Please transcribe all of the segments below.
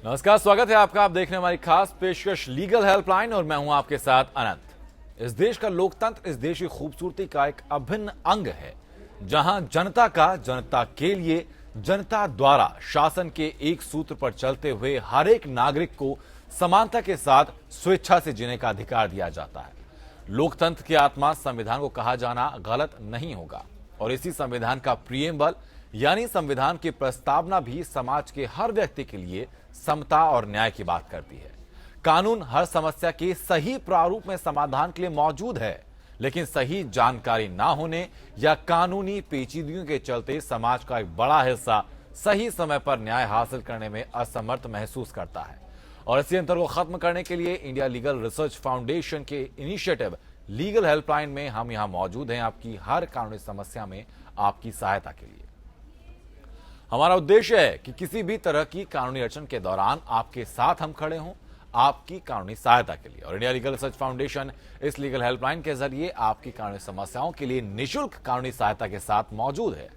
नमस्कार, स्वागत है आपका। आप देख रहे हैं हमारी खास पेशकश लीगल हेल्पलाइन और मैं हूं आपके साथ अनंत। इस देश का लोकतंत्र इस देश की खूबसूरती का एक अभिन्न अंग है, जहां जनता का जनता के लिए जनता द्वारा शासन के एक सूत्र पर चलते हुए हर एक नागरिक को समानता के साथ स्वेच्छा से जीने का अधिकार दिया जाता है। लोकतंत्र की आत्मा संविधान को कहा जाना गलत नहीं होगा और इसी संविधान का प्रियम्बल यानी संविधान की प्रस्तावना भी समाज के हर व्यक्ति के लिए समता और न्याय की बात करती है। कानून हर समस्या के सही प्रारूप में समाधान के लिए मौजूद है, लेकिन सही जानकारी ना होने या कानूनी पेचीदगियों के चलते समाज का एक बड़ा हिस्सा सही समय पर न्याय हासिल करने में असमर्थ महसूस करता है। और इसी अंतर को खत्म करने के लिए इंडिया लीगल रिसर्च फाउंडेशन के इनिशिएटिव लीगल हेल्पलाइन में हम यहां मौजूद हैं, आपकी हर कानूनी समस्या में आपकी सहायता के लिए। हमारा उद्देश्य है कि किसी भी तरह की कानूनी अड़चन के दौरान आपके साथ हम खड़े हों, आपकी कानूनी सहायता के लिए। और इंडिया लीगल रिसर्च फाउंडेशन इस लीगल हेल्पलाइन के जरिए आपकी कानूनी समस्याओं के लिए निःशुल्क कानूनी सहायता के साथ मौजूद है।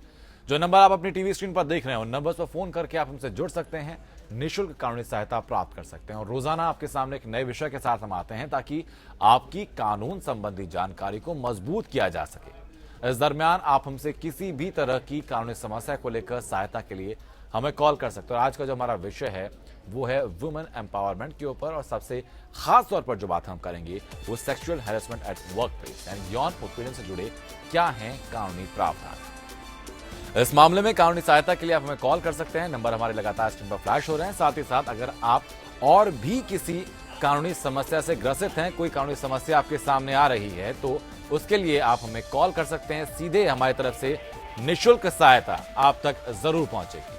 जो नंबर आप अपनी टीवी स्क्रीन पर देख रहे हैं उन नंबर्स पर फोन करके आप हमसे जुड़ सकते हैं, निःशुल्क कानूनी सहायता प्राप्त कर सकते हैं। और रोजाना आपके सामने एक नए विषय के साथ हम आते हैं ताकि आपकी कानून संबंधी जानकारी को मजबूत किया जा सके। इस दरमियान आप हमसे किसी भी तरह की कानूनी समस्या को लेकर सहायता के लिए हमें कॉल कर सकते हैं। और आज का जो हमारा विषय है वो है वुमेन एम्पावरमेंट के ऊपर, और सबसे खास तौर पर जो बात हम करेंगे वो sexual harassment at work place यानी यौन उत्पीड़न से जुड़े क्या हैं कानूनी प्रावधान। इस मामले में कानूनी सहायता के लिए आप हमें कॉल कर सकते हैं। नंबर हमारे लगातार स्क्रीन पर फ्लैश हो रहे हैं। साथ ही साथ अगर आप और भी किसी कानूनी समस्या से ग्रसित हैं, कोई कानूनी समस्या आपके सामने आ रही है, तो उसके लिए आप हमें कॉल कर सकते हैं। सीधे हमारी तरफ से निःशुल्क सहायता आप तक जरूर पहुंचेगी।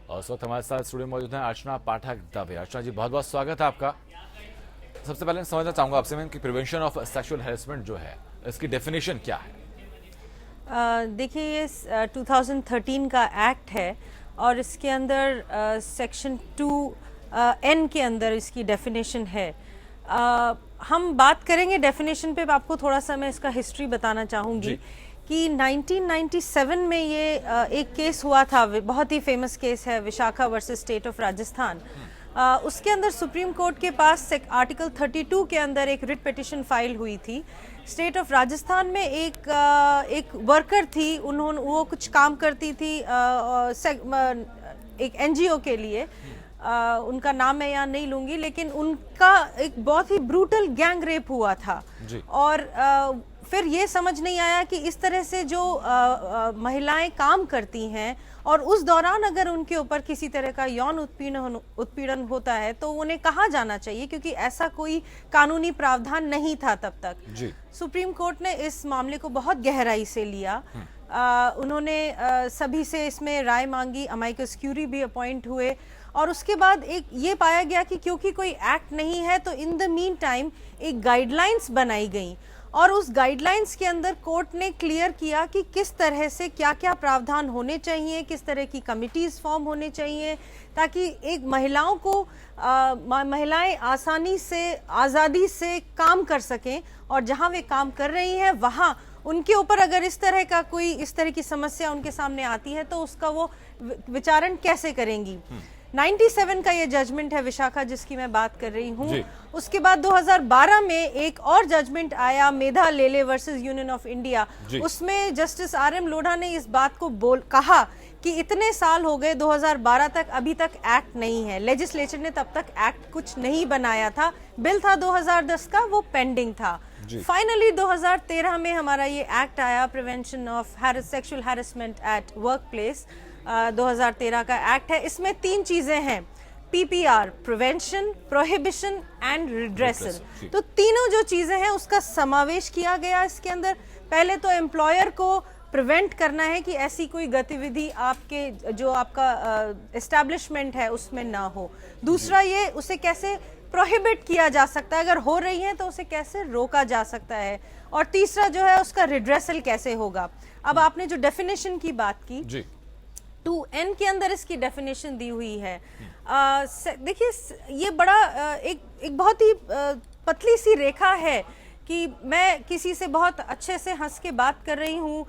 और इस वक्त हमारे साथ स्टूडियो मौजूद हैं अर्चना पाठक दवे। अर्चना जी, बहुत बहुत स्वागत है आपका। सबसे पहले समझना चाहूंगा आपसे मैं कि प्रिवेंशन ऑफ सेक्सुअल हैरेसमेंट जो है इसकी डेफिनेशन क्या है। देखिए, ये 2013 का एक्ट है और इसके अंदर सेक्शन 2N के अंदर इसकी डेफिनेशन है। हम बात करेंगे डेफिनेशन पे, आपको थोड़ा सा मैं इसका हिस्ट्री बताना चाहूँगी कि 1997 में ये एक केस हुआ था, बहुत ही फेमस केस है, Vishakha versus state of Rajasthan. उसके अंदर सुप्रीम कोर्ट के पास आर्टिकल 32 के अंदर एक रिट पिटिशन फाइल हुई थी। स्टेट ऑफ राजस्थान में एक वर्कर थी, वो कुछ काम करती थी एक एनजीओ के लिए। उनका नाम मैं यहाँ नहीं लूंगी, लेकिन उनका एक बहुत ही ब्रूटल गैंग रेप हुआ था। और फिर ये समझ नहीं आया कि इस तरह से जो महिलाएं काम करती हैं और उस दौरान अगर उनके ऊपर किसी तरह का यौन उत्पीड़न होता है तो उन्हें कहा जाना चाहिए, क्योंकि ऐसा कोई कानूनी प्रावधान नहीं था तब तक। सुप्रीम कोर्ट ने इस मामले को बहुत गहराई से लिया। उन्होंने सभी से इसमें राय मांगी, अमाइकस क्यूरी भी अपॉइंट हुए, और उसके बाद एक ये पाया गया कि क्योंकि कोई एक्ट नहीं है तो इन द मीन टाइम एक गाइडलाइंस बनाई गई, और उस गाइडलाइंस के अंदर कोर्ट ने क्लियर किया कि किस तरह से क्या क्या प्रावधान होने चाहिए, किस तरह की कमिटीज फॉर्म होने चाहिए, ताकि एक महिलाओं को महिलाएं आसानी से आज़ादी से काम कर सकें, और जहां वे काम कर रही हैं वहां उनके ऊपर अगर इस तरह की समस्या उनके सामने आती है तो उसका वो विचारण कैसे करेंगी। 97 का ये जजमेंट है विशाखा जिसकी मैं बात कर रही हूँ। उसके बाद 2012 में एक और जजमेंट आया, मेधा लेले वर्सेस यूनियन ऑफ इंडिया। उसमें जस्टिस RM लोढ़ा ने इस बात को कहा कि इतने साल हो गए 2012 तक, अभी तक एक्ट नहीं है। लेजिस्लेचर ने तब तक एक्ट कुछ नहीं बनाया था, बिल था 2010 का, वो पेंडिंग था। फाइनली 2013 में हमारा ये एक्ट आया, prevention of sexual harassment at work place. 2013 का एक्ट है। इसमें 3 चीजें हैं, PPR prevention, prohibition and redressal. तो तीनों जो चीजें हैं उसका समावेश किया गया इसके अंदर। पहले तो एम्प्लॉयर को प्रिवेंट करना है कि ऐसी कोई गतिविधि आपके जो आपका एस्टैब्लिशमेंट है उसमें ना हो। दूसरा, ये उसे कैसे प्रोहिबिट किया जा सकता है, अगर हो रही है तो उसे कैसे रोका जा सकता है। और तीसरा जो है उसका रिड्रेसल कैसे होगा। अब आपने जो डेफिनेशन की बात की, 2N के अंदर इसकी डेफिनेशन दी हुई है। देखिए, ये बड़ा एक बहुत ही पतली सी रेखा है कि मैं किसी से बहुत अच्छे से हंस के बात कर रही हूँ,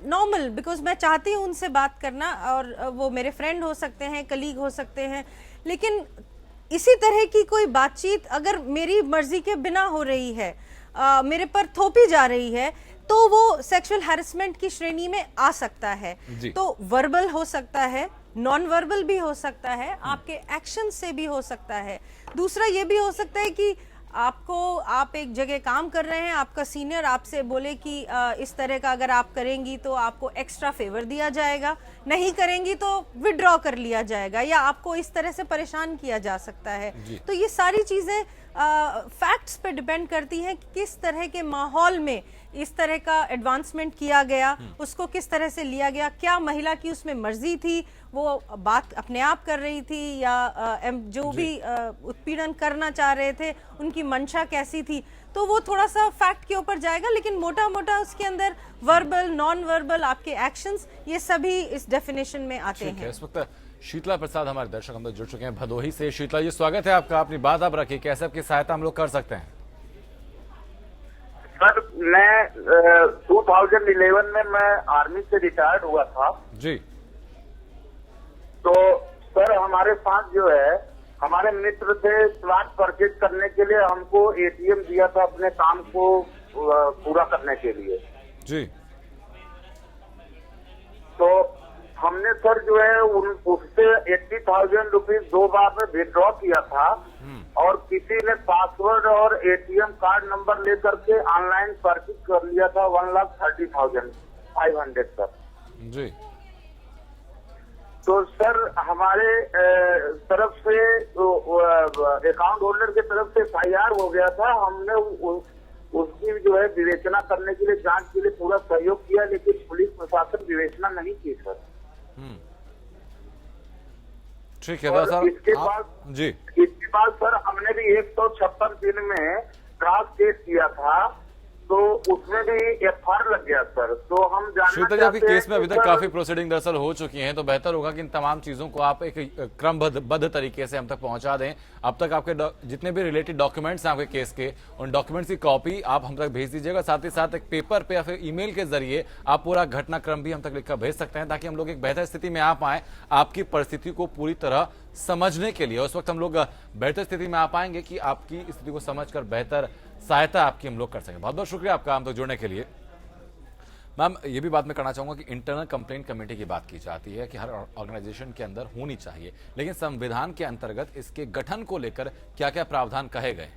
नॉर्मल, बिकॉज मैं चाहती हूँ उनसे बात करना, और वो मेरे फ्रेंड हो सकते हैं, कलीग हो सकते हैं, लेकिन इसी तरह की कोई बातचीत अगर मेरी मर्जी के बिना हो रही है, मेरे पर थोपी जा रही है, तो वो सेक्सुअल हैरेसमेंट की श्रेणी में आ सकता है। तो वर्बल हो सकता है, नॉन वर्बल भी हो सकता है, आपके एक्शन से भी हो सकता है। दूसरा ये भी हो सकता है कि आप एक जगह काम कर रहे हैं, आपका सीनियर आपसे बोले कि इस तरह का अगर आप करेंगी तो आपको एक्स्ट्रा फेवर दिया जाएगा, नहीं करेंगी तो विड्रॉ कर लिया जाएगा, या आपको इस तरह से परेशान किया जा सकता है। तो ये सारी चीजें फैक्ट्स पे डिपेंड करती हैं कि किस तरह के माहौल में इस तरह का एडवांसमेंट किया गया, उसको किस तरह से लिया गया, क्या महिला की उसमें मर्जी थी, वो बात अपने आप कर रही थी, या जो भी उत्पीड़न करना चाह रहे थे उनकी मंशा कैसी थी। तो वो थोड़ा सा फैक्ट के ऊपर जाएगा, लेकिन मोटा मोटा उसके अंदर वर्बल, नॉन वर्बल, आपके एक्शंस, ये सभी इस डेफिनेशन में आते हैं। इस वक्त शीतला प्रसाद हमारे दर्शक हम जुड़ चुके हैं भदोही से। शीतला जी, स्वागत है आपका, अपनी बात आप रखिए, कैसे आपकी सहायता हम लोग कर सकते हैं? सर, मैं 2011 में मैं आर्मी से रिटायर्ड हुआ था जी। तो सर, हमारे साथ जो है, हमारे मित्र थे, प्लाट परचेज करने के लिए हमको एटीएम दिया था अपने काम को पूरा करने के लिए जी। तो हमने सर जो है उससे 80,000 रुपीज 2 बार में विड्रॉ किया था, और किसी ने पासवर्ड और एटीएम कार्ड नंबर लेकर के ऑनलाइन परचेज कर लिया था 1,30,500 सर जी। तो सर, हमारे तरफ से अकाउंट होल्डर की तरफ से FIR हो गया था। हमने उसकी जो है विवेचना करने के लिए, जांच के लिए पूरा सहयोग किया, लेकिन पुलिस प्रशासन विवेचना नहीं की सर। ठीक है सर। इसके बाद सर हमने भी 156 दिन में क्रॉस केस किया था, तो उसमें भी FIR लग गया सर। तो हम जानना चाहते हैं, केस में अभी तक काफी प्रोसीडिंग दरअसल हो चुकी हैं, तो बेहतर होगा कि इन तमाम चीजों को आप एक क्रमबद्ध तरीके से हम तक पहुंचा दें। अब तक आपके जितने भी रिलेटेड डॉक्यूमेंट्स हैं आपके केस के, उन डॉक्यूमेंट्स की कॉपी आप हम तक भेज दीजिएगा। साथ ही साथ एक पेपर पे या फिर ईमेल के जरिए आप पूरा घटनाक्रम भी हम तक लिखकर भेज सकते हैं, ताकि हम लोग एक बेहतर स्थिति में आ पाए आपकी परिस्थिति को पूरी तरह समझने के लिए। उस वक्त हम लोग बेहतर स्थिति में आ पाएंगे कि आपकी स्थिति को समझकर बेहतर सहायता आपकी हम लोग कर सकें। बहुत बहुत शुक्रिया आपका हम तक जुड़ने के लिए। मैम, ये भी बात मैं करना चाहूंगा कि इंटरनल कंप्लेंट कमेटी की बात की जाती है कि हर ऑर्गेनाइजेशन के अंदर होनी चाहिए, लेकिन संविधान के अंतर्गत इसके गठन को लेकर क्या क्या प्रावधान कहे गए हैं?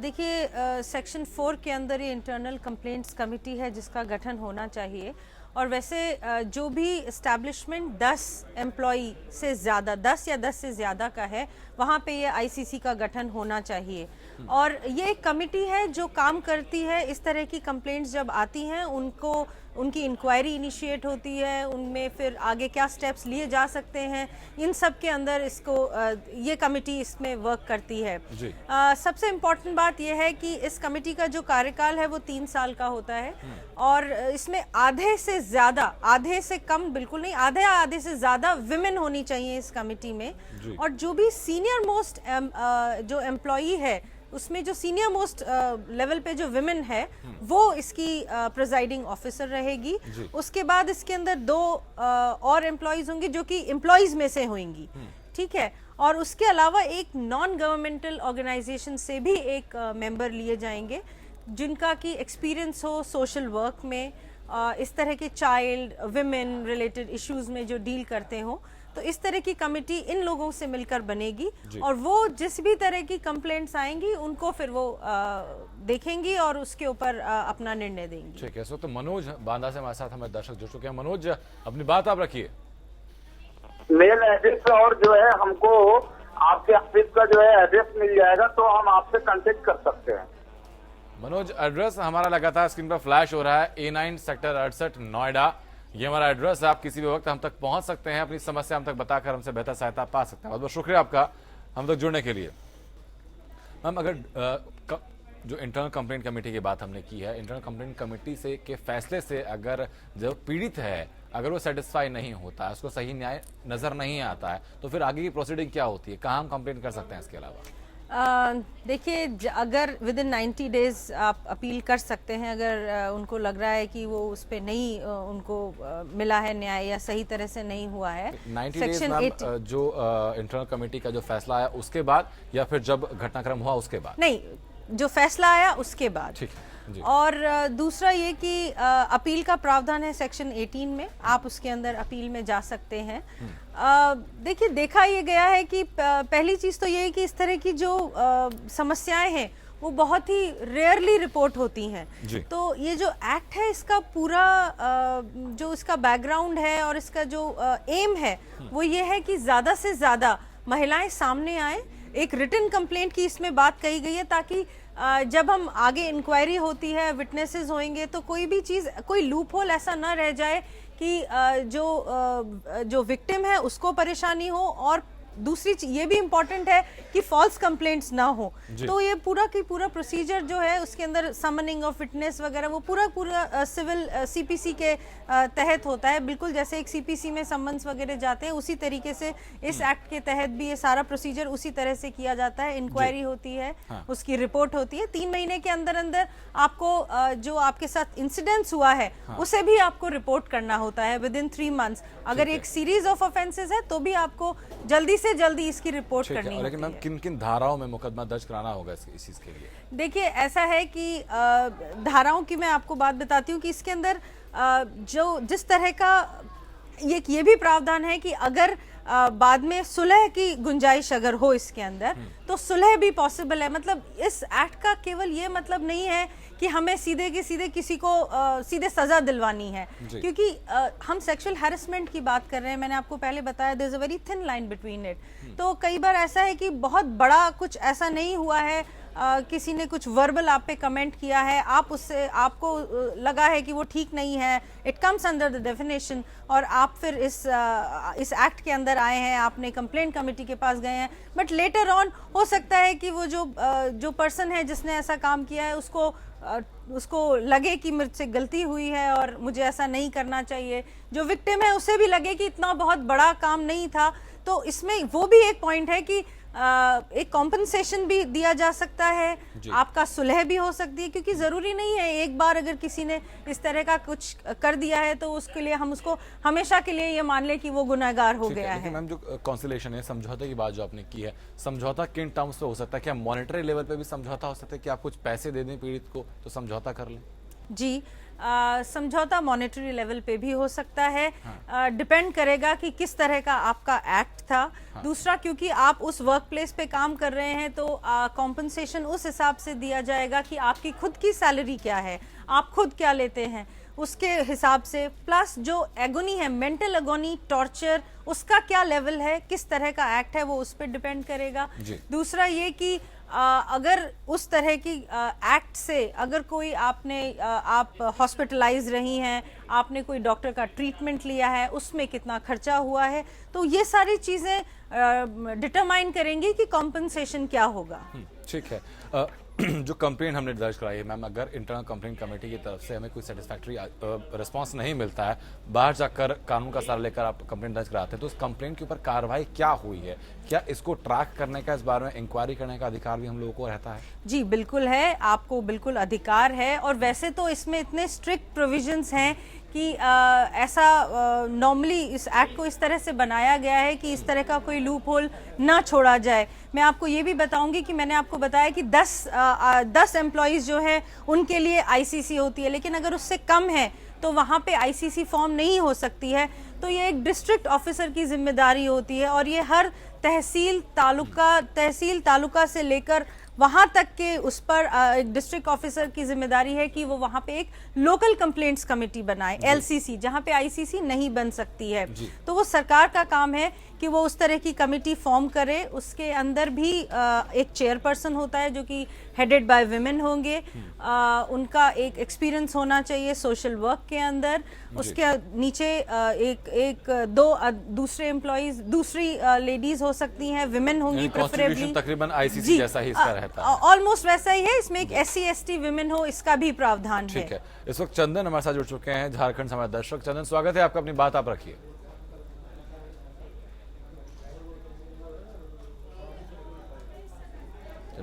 देखिए, सेक्शन 4 के अंदर ये इंटरनल कंप्लेंट्स कमेटी है जिसका गठन होना चाहिए। और वैसे जो भी इस्टेब्लिशमेंट 10 एम्प्लॉई से ज़्यादा, 10 या 10 से ज़्यादा का है, वहाँ पे ये ICC का गठन होना चाहिए। और ये एक कमेटी है जो काम करती है, इस तरह की कंप्लेंट्स जब आती हैं उनकी इंक्वायरी इनिशिएट होती है, उनमें फिर आगे क्या स्टेप्स लिए जा सकते हैं, इन सब के अंदर ये कमेटी इसमें वर्क करती है। सबसे इम्पोर्टेंट बात यह है कि इस कमेटी का जो कार्यकाल है वो 3 साल का होता है, और इसमें आधे से ज़्यादा, आधे से कम बिल्कुल नहीं, आधे से ज़्यादा विमेन होनी चाहिए इस कमेटी में। और जो भी सीनियर मोस्ट जो एम्प्लॉई है, उसमें जो सीनियर मोस्ट लेवल पे जो विमेन है, वो इसकी प्रिजाइडिंग ऑफिसर रहेगी। उसके बाद इसके अंदर 2 और एम्प्लॉइज होंगी जो कि एम्प्लॉइज में से होंगी, ठीक है। और उसके अलावा एक नॉन गवर्नमेंटल ऑर्गेनाइजेशन से भी एक मेंबर लिए जाएंगे, जिनका की एक्सपीरियंस हो सोशल वर्क में, इस तरह के चाइल्ड विमेन रिलेटेड इश्यूज में जो डील करते हो। तो इस तरह की कमेटी इन लोगों से मिलकर बनेगी, और वो जिस भी तरह की कंप्लेंट्स आएंगी उनको फिर वो देखेंगी और उसके ऊपर अपना निर्णय देंगी। ठीक है। तो मनोज बांदा से हमारे साथ हमारे दर्शक जुड़ चुके हैं। मनोज, अपनी बात आप रखिए। मेल एड्रेस और जो है हमको आपके ऑफिस का जो है एड्रेस मिल जाएगा, तो हम आपसे कांटेक्ट कर सकते हैं। मनोज, एड्रेस हमारा लगातार स्क्रीन पर फ्लैश हो रहा है, A9 सेक्टर 68 नोएडा, ये हमारा एड्रेस है। आप किसी भी वक्त हम तक पहुंच सकते हैं, अपनी समस्या हम तक बताकर हमसे बेहतर सहायता पा सकते हैं। बहुत बहुत शुक्रिया आपका हम तक जुड़ने के लिए। मैम, अगर जो इंटरनल कंप्लेंट कमेटी की बात हमने की है, इंटरनल कंप्लेंट कमेटी से के फैसले से अगर जो पीड़ित है अगर वो सेटिस्फाई नहीं होता है, उसको सही न्याय नजर नहीं आता है, तो फिर आगे की प्रोसीडिंग क्या होती है, कहाँ हम कंप्लेंट कर सकते हैं इसके अलावा? देखिए, अगर विद इन 90 डेज आप अपील कर सकते हैं, अगर उनको लग रहा है कि वो उस पे नहीं उनको मिला है न्याय या सही तरह से नहीं हुआ है 90 डेज मैम, जो इंटरनल कमेटी का जो फैसला आया उसके बाद या फिर जब घटनाक्रम हुआ उसके बाद? नहीं, जो फैसला आया उसके बाद। ठीक है जी। और दूसरा ये कि अपील का प्रावधान है सेक्शन 18 में, आप उसके अंदर अपील में जा सकते हैं। देखिए, देखा ये गया है कि पहली चीज तो ये है कि इस तरह की जो समस्याएं हैं वो बहुत ही रेयरली रिपोर्ट होती हैं। तो ये जो एक्ट है इसका पूरा जो इसका बैकग्राउंड है और इसका जो एम है वो ये है कि ज्यादा से ज्यादा महिलाएं सामने आए। एक रिटन कंप्लेंट की इसमें बात कही गई है ताकि जब हम आगे इंक्वायरी होती है, विटनेसेस होंगे, तो कोई भी चीज, कोई लूप होल ऐसा ना रह जाए कि जो विक्टिम है उसको परेशानी हो, और दूसरी चीज ये भी इम्पोर्टेंट है कि फॉल्स कंप्लेंट्स ना हो। तो ये पूरा की पूरा प्रोसीजर जो है उसके अंदर समनिंग ऑफ विटनेस वगैरह वो पूरा सिविल सीपीसी के तहत होता है, बिल्कुल जैसे एक सीपीसी में समन्स वगैरह जाते हैं उसी तरीके से इस एक्ट के तहत भी ये सारा प्रोसीजर उसी तरह से किया जाता है। इंक्वायरी होती है, उसकी रिपोर्ट होती है, 3 महीने के अंदर अंदर आपको जो आपके साथ इंसिडेंट्स हुआ है उसे भी आपको रिपोर्ट करना होता है विद इन 3 मंथ्स। अगर एक सीरीज ऑफ ऑफेंसेस है तो भी आपको जल्दी से जल्दी इसकी रिपोर्ट करनी होती लेकिन मैम किन धाराओं में मुकदमा दर्ज कराना होगा इस चीज के लिए? देखिए, ऐसा है कि धाराओं की मैं आपको बात बताती हूँ कि इसके अंदर जो जिस तरह का ये भी प्रावधान है कि अगर बाद में सुलह की गुंजाइश अगर हो इसके अंदर तो सुलह भी पॉसिबल है। मतलब इस एक्ट का केवल ये मतलब नहीं है कि हमें सीधे के सीधे किसी को सीधे सजा दिलवानी है, क्योंकि हम सेक्सुअल हैरेसमेंट की बात कर रहे हैं। मैंने आपको पहले बताया there is a very thin line between it. तो कई बार ऐसा है कि बहुत बड़ा कुछ ऐसा नहीं हुआ है, किसी ने कुछ वर्बल आप पे कमेंट किया है, आपको लगा है कि वो ठीक नहीं है, it comes under the definition, और आप फिर इस एक्ट के अंदर आए हैं, आपने कंप्लेंट कमेटी के पास गए हैं, बट लेटर ऑन हो सकता है कि वो जो पर्सन है जिसने ऐसा काम किया है उसको लगे कि मुझसे गलती हुई है और मुझे ऐसा नहीं करना चाहिए। जो विक्टिम है उसे भी लगे कि इतना बहुत बड़ा काम नहीं था। तो इसमें वो भी एक पॉइंट है कि एक कॉम्पनसेशन भी दिया जा सकता है, आपका सुलह भी हो सकती है, क्योंकि जरूरी नहीं है एक बार अगर किसी ने इस तरह का कुछ कर दिया है तो उसके लिए हम उसको हमेशा के लिए ये मान ले कि वो गुनहगार हो गया है। मैम, जो कॉन्सिलेशन है, समझौते की बात जो आपने की है, समझौता किन टर्म्स पे हो सकता है? क्या मॉनेटरी लेवल पे भी समझौता हो सकता है कि आप कुछ पैसे दे दें पीड़ित को तो समझौता कर लें? जी, समझौता मॉनेटरी लेवल पे भी हो सकता है। डिपेंड करेगा कि किस तरह का आपका एक्ट था। दूसरा, क्योंकि आप उस वर्क प्लेस पे काम कर रहे हैं तो कॉम्पनसेशन उस हिसाब से दिया जाएगा कि आपकी खुद की सैलरी क्या है, आप खुद क्या लेते हैं उसके हिसाब से, प्लस जो एगोनी है, मेंटल एगोनी, टॉर्चर, उसका क्या लेवल है, किस तरह का एक्ट है, वो उस पर डिपेंड करेगा। दूसरा ये कि अगर उस तरह की एक्ट से अगर कोई आप हॉस्पिटलाइज रही हैं, आपने कोई डॉक्टर का ट्रीटमेंट लिया है, उसमें कितना खर्चा हुआ है, तो ये सारी चीजें डिटरमाइन करेंगी कि कॉम्पनसेशन क्या होगा। ठीक है। जो कंप्लेंट हमने दर्ज कराई है मैम, अगर इंटरनल कंप्लेंट कमेटी की तरफ से हमें कोई सेटिस्फैक्ट्री रिस्पांस नहीं मिलता है, बाहर जाकर कानून का सहारा लेकर आप कंप्लेंट दर्ज कराते हैं, तो उस कंप्लेंट के ऊपर कार्रवाई क्या हुई है? क्या इसको ट्रैक करने का, इस बारे में इंक्वायरी करने का अधिकार भी हम लोगों को रहता है? जी बिल्कुल है, आपको बिल्कुल अधिकार है। और वैसे तो इसमें इतने स्ट्रिक्ट प्रोविजंस हैं कि ऐसा नॉर्मली इस एक्ट को इस तरह से बनाया गया है कि इस तरह का कोई लूप होल ना छोड़ा जाए। मैं आपको ये भी बताऊंगी कि मैंने आपको बताया कि 10 एम्प्लॉइज जो है उनके लिए आईसीसी होती है, लेकिन अगर उससे कम है तो वहाँ पे आईसीसी फॉर्म नहीं हो सकती है। तो ये एक डिस्ट्रिक्ट ऑफिसर की जिम्मेदारी होती है, और ये हर तहसील तालुका से लेकर वहां तक के उस पर एक डिस्ट्रिक्ट ऑफिसर की जिम्मेदारी है कि वो वहां पे एक लोकल कंप्लेंट्स कमेटी बनाए, एलसीसी, जहां पे आईसीसी नहीं बन सकती है। तो वो सरकार का काम है कि वो उस तरह की कमेटी फॉर्म करे। उसके अंदर भी एक चेयरपर्सन होता है जो कि हेडेड बाय विमेन होंगे। उनका एक एक्सपीरियंस होना चाहिए सोशल वर्क के अंदर। उसके नीचे दो दूसरे एम्प्लॉइज, दूसरी लेडीज हो सकती हैं, विमेन होंगी प्रेफरेबली। तकरीबन आईसीसी जैसा ही इसका रहता है, ऑलमोस्ट वैसा ही है। इसमें एक SC ST विमेन हो, इसका भी प्रावधान है। ठीक है। इस वक्त चंदन हमारे साथ जुड़ चुके हैं, झारखंड समाज दर्शक। चंदन, स्वागत है आपका, अपनी बात आप रखिए।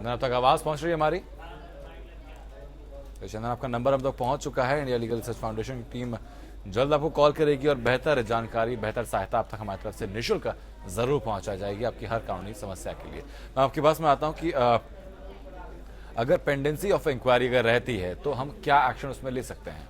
चंदन, अब तक आवाज पहुंच रही है हमारी? तो चंदन, आपका नंबर अब तक पहुंच चुका है। इंडिया लीगल रिसर्च फाउंडेशन की टीम जल्द आपको कॉल करेगी और बेहतर जानकारी, बेहतर सहायता आप तक हमारी तरफ से निःशुल्क जरूर पहुंचाई जाएगी आपकी हर कानूनी समस्या के लिए। मैं आपके पास में आता हूं कि अगर पेंडेंसी ऑफ इंक्वायरी अगर रहती है तो हम क्या एक्शन उसमें ले सकते हैं?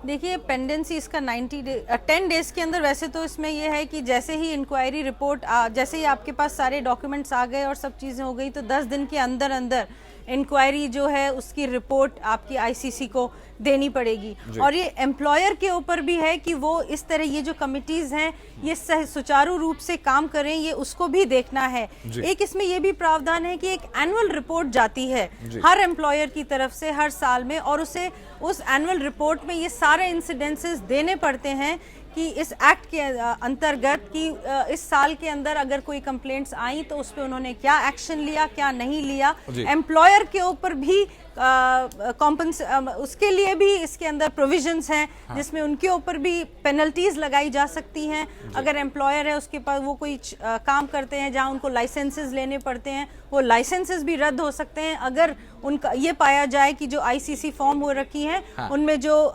देखिए, पेंडेंसी इसका 10 डेज के अंदर, वैसे तो इसमें यह है कि जैसे ही इंक्वायरी रिपोर्ट जैसे ही आपके पास सारे डॉक्यूमेंट्स आ गए और सब चीज़ें हो गई तो 10 दिन के अंदर अंदर इंक्वायरी जो है उसकी रिपोर्ट आपकी आईसीसी को देनी पड़ेगी। और ये एम्प्लॉयर के ऊपर भी है कि वो इस तरह ये जो कमिटीज हैं ये सुचारू रूप से काम करें, ये उसको भी देखना है। एक इसमें ये भी प्रावधान है कि एक एनुअल रिपोर्ट जाती है हर एम्प्लॉयर की तरफ से हर साल में, और उसे उस एनुअल रिपोर्ट में ये सारे इंसिडेंसेस देने पड़ते हैं कि इस एक्ट के अंतर्गत कि इस साल के अंदर अगर कोई कंप्लेंट्स आई तो उस पर उन्होंने क्या एक्शन लिया, क्या नहीं लिया। एम्प्लॉयर के ऊपर भी उसके लिए भी इसके अंदर प्रोविजंस हैं जिसमें उनके ऊपर भी पेनल्टीज लगाई जा सकती हैं। अगर एम्प्लॉयर है उसके पास वो कोई काम करते हैं जहां उनको लाइसेंसेस लेने पड़ते हैं, वो लाइसेंसेस भी रद्द हो सकते हैं अगर उनका ये पाया जाए कि जो आईसीसी फॉर्म हो रखी हैं उनमें जो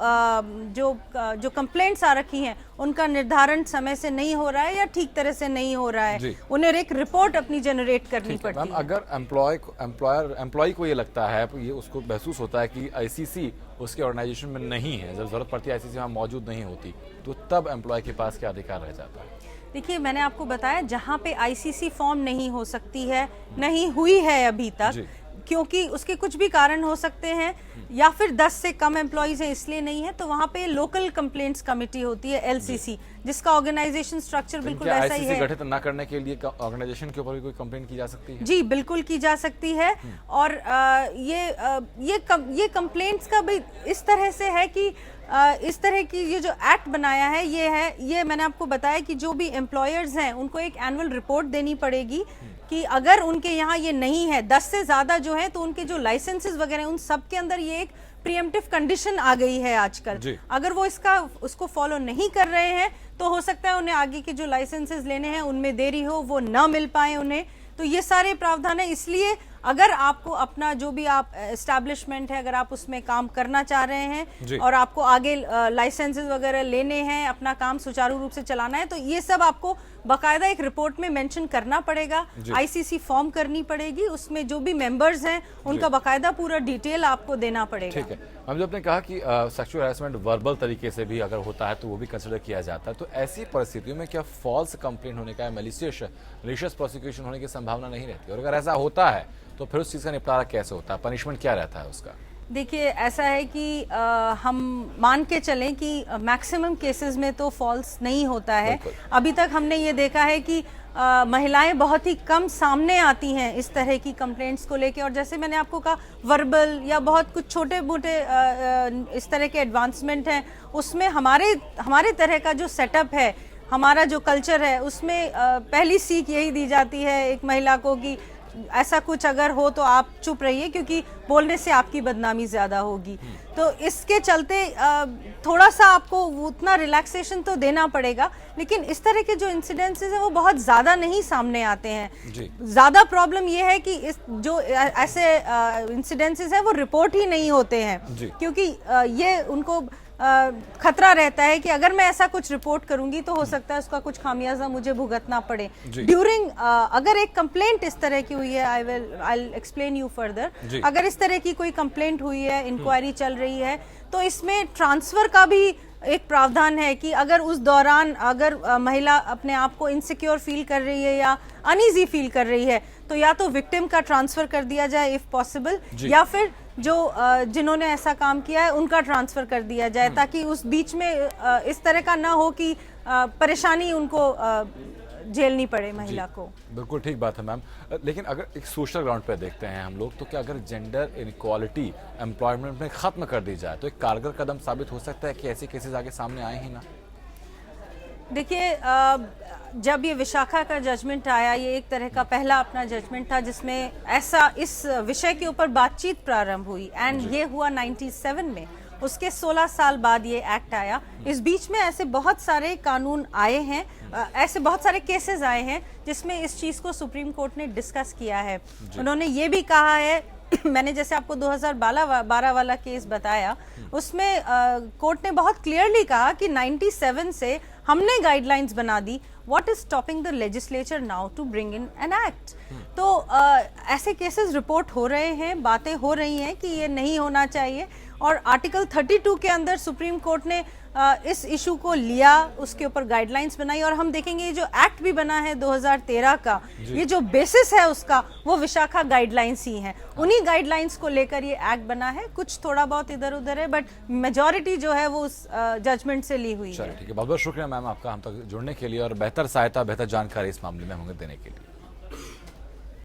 कंप्लेंट्स आ रखी हैं उनका निर्धारण समय से नहीं हो रहा है या ठीक तरह से नहीं हो रहा है। उन्हें एक रिपोर्ट अपनी जनरेट करनी पड़ती है। अगर एम्प्लॉय को ये लगता है, ये उसको महसूस होता है कि आईसीसी उसके ऑर्गेनाइजेशन में नहीं है, जब जरूरत पड़ती है आईसीसी वहाँ मौजूद नहीं होती, तो तब एम्प्लॉय के पास क्या अधिकार रह जाता है? देखिए, मैंने आपको बताया जहाँ पे आईसीसी फॉर्म नहीं हो सकती है, नहीं हुई है अभी तक, क्योंकि उसके कुछ भी कारण हो सकते हैं या फिर 10 से कम एम्प्लॉइज हैं इसलिए नहीं है, तो वहाँ पे लोकल कंप्लेंट्स कमेटी होती है एलसीसी, जिसका ऑर्गेनाइजेशन स्ट्रक्चर बिल्कुल वैसा ही है। गठित न करने के लिए ऑर्गेनाइजेशन के ऊपर भी कोई कंप्लेंट की जा सकती है? जी बिल्कुल की जा सकती है। और ये कंप्लेंट्स का भी इस तरह से है कि इस तरह की ये जो एक्ट बनाया है ये मैंने आपको बताया कि जो भी एम्प्लॉयर्स हैं उनको एक एनुअल रिपोर्ट देनी पड़ेगी कि अगर उनके यहाँ ये नहीं है, 10 से ज्यादा जो है, तो उनके जो लाइसेंसेस वगैरह उन सब के अंदर ये एक प्रीएम्प्टिव कंडीशन आ गई है आजकल। अगर वो उसको फॉलो नहीं कर रहे हैं तो हो सकता है उन्हें आगे के जो लाइसेंसेस लेने हैं उनमें देरी हो, वो ना मिल पाए उन्हें। तो ये सारे प्रावधान है। इसलिए अगर आपको अपना जो भी आप एस्टैब्लिशमेंट है, अगर आप उसमें काम करना चाह रहे हैं और आपको आगे लाइसेंसेस वगैरह लेने हैं, अपना काम सुचारू रूप से चलाना है, तो ये सब आपको बाकायदा एक रिपोर्ट में मेंशन करना पड़ेगा, आईसीसी फॉर्म करनी पड़ेगी, उसमें जो भी मेंबर्स हैं उनका बाकायदा पूरा डिटेल आपको देना पड़ेगा। ठीक है। हम जब आपने कहा कि सेक्सुअल हैरेसमेंट वर्बल तरीके से भी अगर होता है तो वो भी कंसिडर किया जाता है, तो ऐसी परिस्थितियों में क्या फॉल्स कंप्लेंट होने का, मैलिशियस प्रोसिक्यूशन होने की संभावना नहीं रहती? और अगर ऐसा होता है तो फिर उस चीज का निपटारा कैसे होता है? पनिशमेंट क्या रहता है उसका? देखिए, ऐसा है कि हम मान के चलें कि मैक्सिमम केसेस में तो फॉल्स नहीं होता है। अभी तक हमने ये देखा है कि महिलाएं बहुत ही कम सामने आती हैं इस तरह की कंप्लेंट्स को लेके, और जैसे मैंने आपको कहा वर्बल या बहुत कुछ छोटे मोटे इस तरह के एडवांसमेंट हैं, उसमें हमारे तरह का जो सेटअप है, हमारा जो कल्चर है, उसमें पहली सीख यही दी जाती है एक महिला को कि ऐसा कुछ अगर हो तो आप चुप रहिए, क्योंकि बोलने से आपकी बदनामी ज्यादा होगी। तो इसके चलते थोड़ा सा आपको उतना रिलैक्सेशन तो देना पड़ेगा, लेकिन इस तरह के जो इंसिडेंसेस हैं वो बहुत ज्यादा नहीं सामने आते हैं। ज्यादा प्रॉब्लम ये है कि इस जो ऐसे इंसिडेंसेस हैं वो रिपोर्ट ही नहीं होते हैं, क्योंकि ये उनको खतरा रहता है कि अगर मैं ऐसा कुछ रिपोर्ट करूंगी तो हो सकता है उसका कुछ खामियाजा मुझे भुगतना पड़े। ड्यूरिंग अगर एक कंप्लेंट इस तरह की हुई है, आई एक्सप्लेन यू फर्दर, अगर इस तरह की कोई कंप्लेंट हुई है, इंक्वायरी चल रही है, तो इसमें ट्रांसफर का भी एक प्रावधान है कि अगर उस दौरान अगर महिला अपने आप को इनसिक्योर फील कर रही है या अनईजी फील कर रही है, तो या तो विक्टिम का ट्रांसफर कर दिया जाए इफ पॉसिबल, या फिर जो जिन्होंने ऐसा काम किया है उनका ट्रांसफर कर दिया जाए, ताकि उस बीच में इस तरह का ना हो कि परेशानी उनको झेलनी पड़े महिला को। बिल्कुल ठीक बात है मैम। लेकिन अगर एक सोशल ग्राउंड पे देखते हैं हम लोग, तो क्या अगर जेंडर इनइक्वालिटी एम्प्लॉयमेंट में खत्म कर दी जाए तो एक कारगर कदम साबित हो सकता है कि ऐसे केसेस आगे सामने आए ही ना? देखिए, जब ये विशाखा का जजमेंट आया, ये एक तरह का पहला अपना जजमेंट था जिसमें ऐसा इस विषय के ऊपर बातचीत प्रारंभ हुई, एंड ये हुआ 97 में, उसके 16 साल बाद ये एक्ट आया। इस बीच में ऐसे बहुत सारे कानून आए हैं, ऐसे बहुत सारे केसेस आए हैं जिसमें इस चीज को सुप्रीम कोर्ट ने डिस्कस किया है। उन्होंने ये भी कहा है मैंने जैसे आपको 2012 वाला केस बताया, उसमें कोर्ट ने बहुत क्लियरली कहा कि 97 से हमने गाइडलाइंस बना दी, what is stopping the legislature now to bring in an act. तो ऐसे केसेस रिपोर्ट हो रहे हैं, बातें हो रही हैं कि ये नहीं होना चाहिए, और आर्टिकल 32 के अंदर सुप्रीम कोर्ट ने इस इशू को लिया, उसके ऊपर गाइडलाइंस बनाई, और हम देखेंगे ये जो एक्ट भी बना है 2013 का, ये जो बेसिस है उसका वो विशाखा गाइडलाइंस ही है। उन्हीं गाइडलाइंस को लेकर ये एक्ट बना है। कुछ थोड़ा बहुत इधर उधर है, बट मेजॉरिटी जो है वो उस जजमेंट से ली हुई है। ठीक है, बहुत बहुत शुक्रिया मैम आपका हम तक जुड़ने के लिए और बेहतर सहायता, बेहतर जानकारी इस मामले में हमें देने के लिए।